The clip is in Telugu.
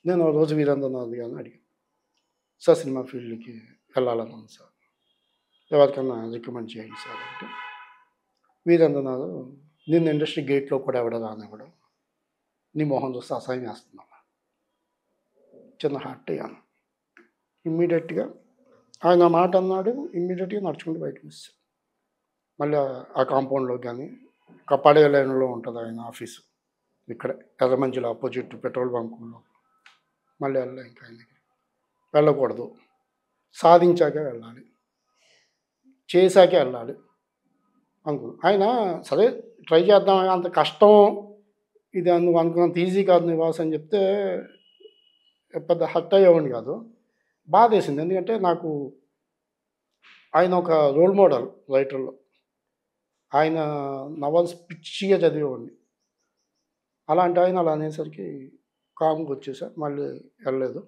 నేను ఓ రోజు వీరేంద్రనాథ్ గారిని అడిగాను. సార్ సినిమా ఫీల్డ్‌కి వెళ్ళాలని ఉంది సార్. ఎవరికన్నా రికమెండ్ చేయండి సార్ అంటే, వీరేంద్రనాథ్ నిన్ను ఇండస్ట్రీ గేట్‌లో కూడా ఎవడు రానివ్వడు. నీ మొహం చూస్తే అసహ్యం ఏస్తుందన్నాడు. చిన్న హర్ట్ అయ్యాను. ఇమ్మీడియేట్‌గా ఆయన ఆ మాట అన్నాడు. ఇమ్మీడియేట్‌గా నడుచుకుంటూ బయటకొచ్చేసాను. మళ్ళీ ఆ కాంపౌండ్‌లోకి గాని, కప్పాడే లైన్‌లో ఉంటది ఆయన ఆఫీసు. ఇక్కడే ఎర్రమంజిల అపోజిట్ పెట్రోల్ బంకులో. మళ్ళీ వెళ్ళలే ఇంకా ఆయన దగ్గరికి. వెళ్ళకూడదు. సాధించాకే వెళ్ళాలి. చేశాకే వెళ్ళాలి అనుకున్నా. ఆయన సరే ట్రై చేద్దాం అంత కష్టం ఇది నువ్వు అనుకున్నంత ఈజీ కాదు నీ బాస్ అని చెప్తే పెద్ద హర్ట్ అయ్యేవాడిని కాదు. బాధేసింది. ఎందుకంటే నాకు ఆయన ఒక రోల్ మోడల్ రైటర్‌లో. ఆయన నవల్స్ పిచ్చిగా చదివేవాడిని. అలాంటి ఆయన అలా అనేసరికి కామ్‌గా వచ్చేసా. మళ్ళీ వెళ్ళలేదు.